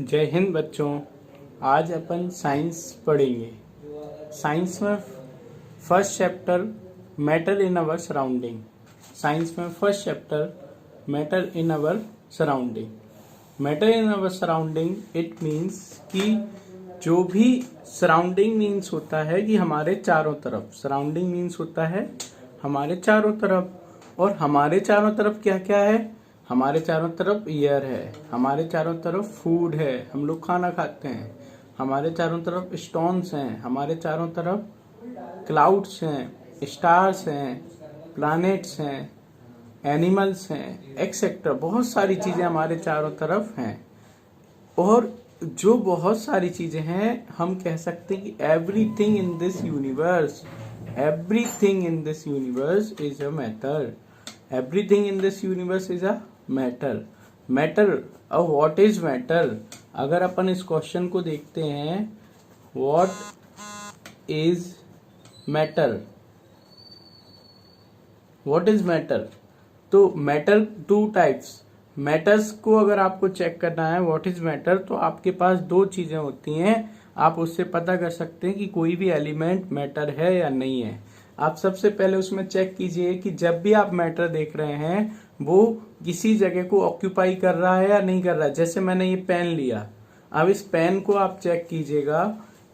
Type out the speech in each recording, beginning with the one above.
जय हिंद बच्चों। आज अपन साइंस पढ़ेंगे। साइंस में first chapter matter in our surrounding. Science में first chapter matter in our surrounding. Matter in our surrounding it means कि जो भी सराउंडिंग मीन्स होता है कि हमारे चारों तरफ, सराउंडिंग मीन्स होता है हमारे चारों तरफ। और हमारे चारों तरफ क्या क्या है? हमारे चारों तरफ एयर है, हमारे चारों तरफ फूड है, हम लोग खाना खाते हैं, हमारे चारों तरफ स्टोन्स हैं, हमारे चारों तरफ क्लाउड्स हैं, स्टार्स हैं, प्लैनेट्स हैं, एनिमल्स हैं, एक्सेट्रा। बहुत सारी चीजें हमारे चारों तरफ हैं। और जो बहुत सारी चीजें हैं, हम कह सकते हैं कि everything in this universe, everything in this universe is a matter. Everything in this universe is a matter. Matter, अब व्हाट इज मैटर? अगर अपन इस क्वेश्चन को देखते हैं, what is matter, what is matter, तो मैटर टू टाइप्स। मैटर्स को अगर आपको चेक करना है व्हाट इज मैटर, तो आपके पास दो चीजें होती हैं। आप उससे पता कर सकते हैं कि कोई भी एलिमेंट मैटर है या नहीं है। आप सबसे पहले उसमें चेक कीजिए कि जब भी आप मैटर देख रहे हैं वो किसी जगह को ऑक्यूपाई कर रहा है या नहीं कर रहा है। जैसे मैंने ये पेन लिया, अब इस पेन को आप चेक कीजिएगा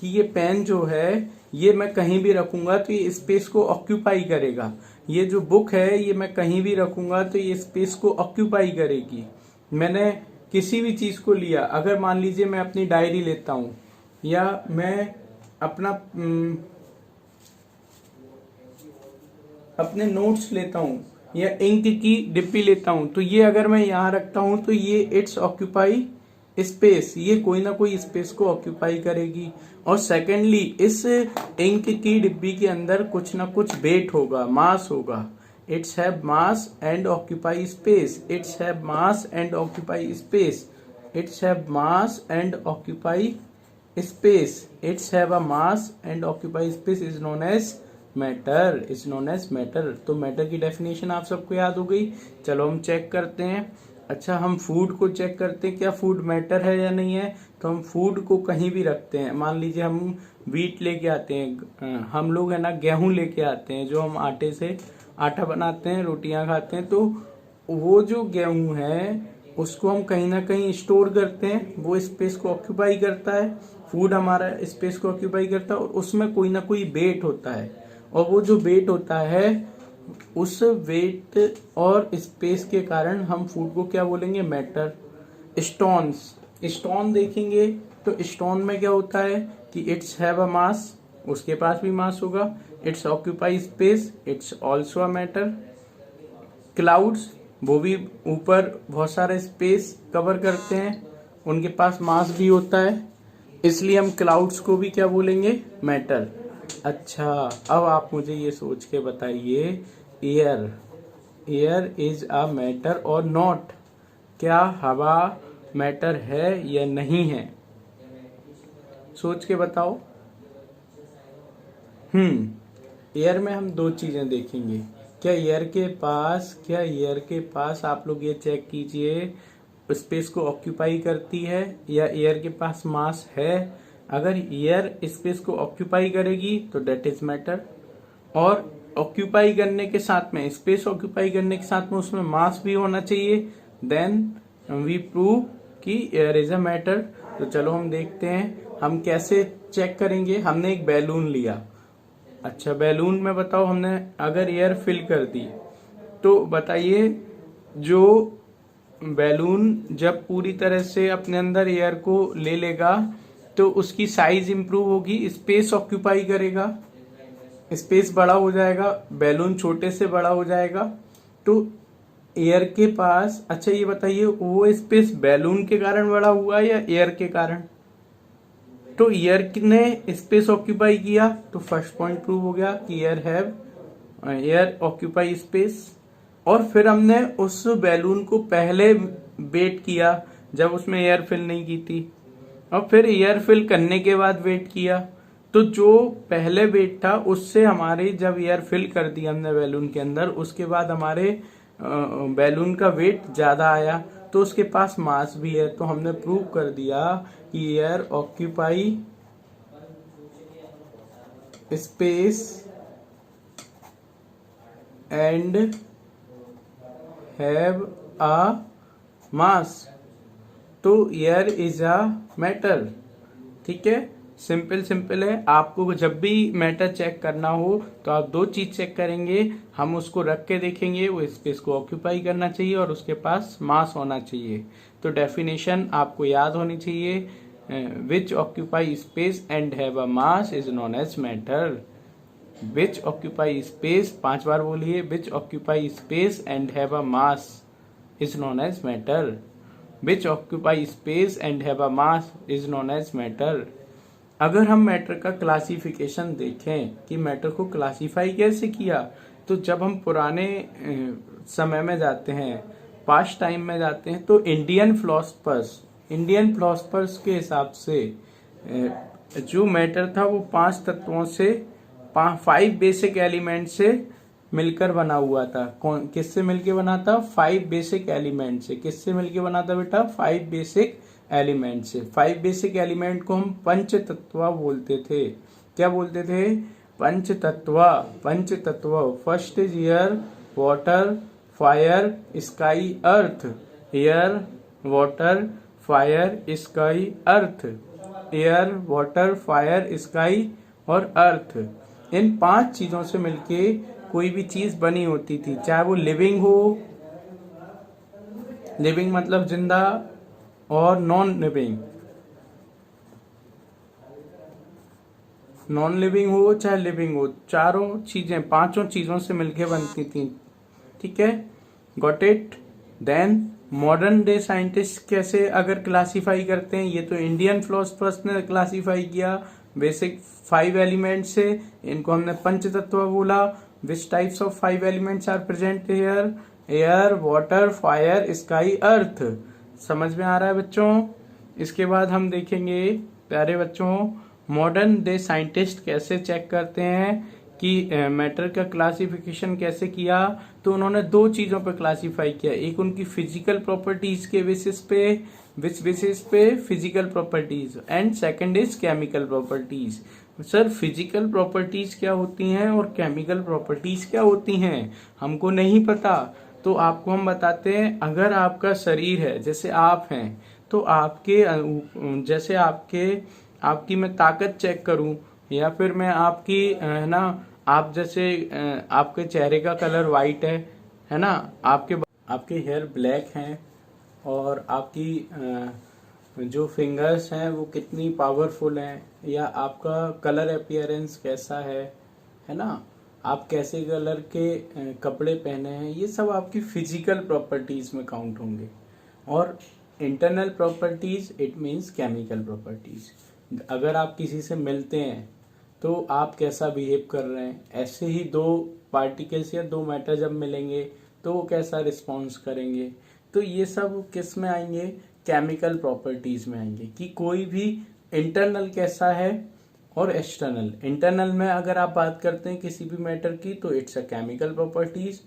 कि ये पेन जो है ये मैं कहीं भी रखूंगा तो ये स्पेस को ऑक्यूपाई करेगा। ये जो बुक है ये मैं कहीं भी रखूंगा तो ये स्पेस को ऑक्यूपाई करेगी। मैंने किसी भी चीज को लिया, अगर मान लीजिए मैं अपनी डायरी लेता हूं या मैं अपने नोट्स लेता हूं या इंक की डिब्बी लेता हूं, तो ये अगर मैं यहाँ रखता हूं तो ये इट्स ऑक्यूपाई स्पेस, ये कोई ना कोई स्पेस को ऑक्यूपाई करेगी। और सेकेंडली, इस इंक की डिब्बी के अंदर कुछ ना कुछ वेट होगा, मास होगा। It's have mass and occupy space, it's have mass and occupy space, it's have mass and occupy space, it's have a mass and occupy space is known as matter, is known as matter. तो matter की definition आप सबको याद हो गई। चलो हम check करते हैं। अच्छा, हम फूड को चेक करते हैं, क्या फूड मैटर है या नहीं है। तो हम फूड को कहीं भी रखते हैं। मान लीजिए हम व्हीट लेके आते हैं, हम लोग है ना गेहूं लेके आते हैं, जो हम आटे से आटा बनाते हैं, रोटियां खाते हैं। तो वो जो गेहूं है उसको हम कहीं ना कहीं स्टोर करते हैं, वो स्पेस को ऑक्यूपाई करता है। फूड हमारा स्पेस को ऑक्यूपाई करता है और उसमें कोई ना कोई वेट होता है। और वो जो वेट होता है, उस वेट और स्पेस के कारण हम फूड को क्या बोलेंगे? मैटर। स्टोन्स, स्टोन देखेंगे तो स्टोन में क्या होता है कि इट्स हैव अ मास, उसके पास भी मास होगा। It's occupy space, it's also a matter. Clouds, वो भी ऊपर बहुत सारे स्पेस कवर करते हैं, उनके पास मास भी होता है, इसलिए हम क्लाउड्स को भी क्या बोलेंगे? मैटर। अच्छा, अब आप मुझे ये सोच के बताइए, air, air is a matter और नॉट? क्या हवा मैटर है या नहीं है? सोच के बताओ। एयर में हम दो चीजें देखेंगे। क्या एयर के पास आप लोग ये चेक कीजिए, स्पेस को ऑक्यूपाई करती है या एयर के पास मास है। अगर एयर स्पेस को ऑक्यूपाई करेगी तो डेट इज मैटर। और ऑक्यूपाई करने के साथ में, स्पेस ऑक्यूपाई करने के साथ में उसमें मास भी होना चाहिए, देन वी प्रूव कि एयर इज अ मैटर। तो चलो हम देखते हैं हम कैसे चेक करेंगे। हमने एक बैलून लिया। अच्छा, बैलून में बताओ, हमने अगर एयर फिल कर दी तो बताइए, जो बैलून जब पूरी तरह से अपने अंदर एयर को ले लेगा तो उसकी साइज इंप्रूव होगी, स्पेस ऑक्यूपाई करेगा, स्पेस बड़ा हो जाएगा, बैलून छोटे से बड़ा हो जाएगा। तो एयर के पास, अच्छा ये बताइए, वो स्पेस बैलून के कारण बड़ा हुआ या एयर के कारण? तो एयर ने स्पेस ऑक्यूपाई किया, तो फर्स्ट पॉइंट प्रूव हो गया कि एयर ऑक्यूपाई स्पेस। और फिर हमने उस बैलून को पहले वेट किया जब उसमें एयर फिल नहीं की थी, और फिर एयर फिल करने के बाद वेट किया। तो जो पहले वेट था उससे हमारे, जब एयर फिल कर दिया हमने बैलून के अंदर, उसके बाद हमारे बैलून का वेट ज्यादा आया। तो उसके पास मास भी है। तो हमने प्रूव कर दिया कि air occupy space and have a mass. तो एयर इज अ मैटर। ठीक है, सिंपल है। आपको जब भी मैटर चेक करना हो तो आप दो चीज चेक करेंगे, हम उसको रख के देखेंगे, वो स्पेस को ऑक्यूपाई करना चाहिए और उसके पास मास होना चाहिए। तो डेफिनेशन आपको याद होनी चाहिए, which occupy space and have a mass is known as matter. Which occupy space, 5 बार बोलिए, which occupy space and have a mass is known as matter. Which occupy space and have a mass is known as matter. अगर हम matter का classification देखें कि matter को classify कैसे किया, तो जब हम पुराने समय में जाते हैं, पास्ट टाइम में जाते हैं, तो इंडियन फिलोसफर्स के हिसाब से जो मैटर था वो 5 तत्वों से, 5 बेसिक एलिमेंट से मिलकर बना हुआ था। कौन किससे मिलकर बना था? 5 बेसिक एलिमेंट से। किससे मिलकर बना था बेटा? 5 बेसिक एलिमेंट से। 5 बेसिक एलिमेंट को हम पंच तत्व बोलते थे। क्या बोलते थे? पंच तत्व। First is air, water, fire, sky, earth. Air, water, fire, sky, earth. Air, water, fire, sky और अर्थ। इन 5 चीजों से मिलके कोई भी चीज बनी होती थी, चाहे वो लिविंग हो, लिविंग मतलब जिंदा, और नॉन लिविंग हो चाहे लिविंग हो, चारों चीजें, 5 चीजों से मिलके बनती थी। ठीक है, got it. Then modern day scientist कैसे अगर क्लासिफाई करते हैं, ये तो इंडियन फिलोसफर्स ने क्लासिफाई किया बेसिक 5 एलिमेंट से। इनको हमने पंच तत्व बोला। Which types of 5 elements are present here? Air, water, fire, sky, earth. समझ में आ रहा है बच्चों? इसके बाद हम देखेंगे प्यारे बच्चों, मॉडर्न डे साइंटिस्ट कैसे चेक करते हैं कि मैटर का क्लासिफिकेशन कैसे किया। तो उन्होंने 2 चीजों पर क्लासिफाई किया, एक उनकी फिजिकल प्रॉपर्टीज के बेसिस पे, विच बेसिस पे? Physical properties. And second is chemical properties. Sir physical properties क्या होती हैं और केमिकल प्रॉपर्टीज क्या होती हैं, हमको नहीं पता। तो आपको हम बताते हैं, अगर आपका शरीर है, जैसे आप हैं, तो आपके जैसे आपकी मैं ताकत चेक करूं, या फिर मैं आपकी है ना, आप जैसे आपके चेहरे का कलर वाइट है ना, आपके हेयर ब्लैक हैं, और आपकी जो फिंगर्स हैं वो कितनी पावरफुल हैं, या आपका कलर अपीयरेंस कैसा है ना, आप कैसे कलर के कपड़े पहने हैं, ये सब आपकी फिजिकल प्रॉपर्टीज में काउंट होंगे। और internal properties, it means chemical properties. अगर आप किसी से मिलते हैं तो आप कैसा बिहेव कर रहे हैं, ऐसे ही 2 पार्टिकल्स या 2 मैटर जब मिलेंगे तो वो कैसा रिस्पॉन्स करेंगे। तो ये सब किस में आएंगे? केमिकल प्रॉपर्टीज में आएंगे, कि कोई भी इंटरनल कैसा है और एक्सटर्नल। इंटरनल में अगर आप बात करते हैं किसी भी मैटर की, तो इट्स अ केमिकल प्रॉपर्टीज।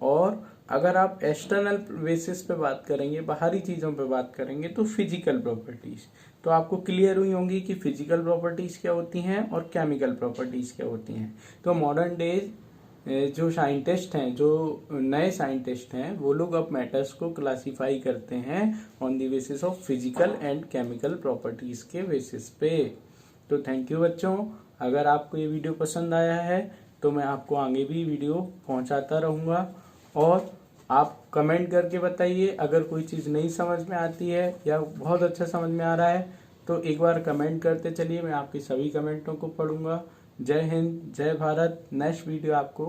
और अगर आप एक्सटर्नल बेसिस पे बात करेंगे, बाहरी चीजों पे बात करेंगे, तो फिजिकल प्रॉपर्टीज। तो आपको क्लियर हुई होंगी कि फिजिकल प्रॉपर्टीज क्या होती हैं और केमिकल प्रॉपर्टीज क्या होती हैं। तो मॉडर्न डे जो साइंटिस्ट हैं, जो नए साइंटिस्ट हैं, वो लोग अब मैटर्स को क्लासिफाई करते हैं on the basis of physical and chemical properties के बेसिस पे। तो थैंक यू बच्चों। अगर आपको ये वीडियो पसंद आया है तो मैं आपको आगे भी वीडियो पहुंचाता रहूंगा, और आप कमेंट करके बताइए अगर कोई चीज़ नहीं समझ में आती है या बहुत अच्छा समझ में आ रहा है, तो एक बार कमेंट करते चलिए, मैं आपकी सभी कमेंटों को पढ़ूंगा। जय हिंद, जय भारत। नेक्स्ट वीडियो आपको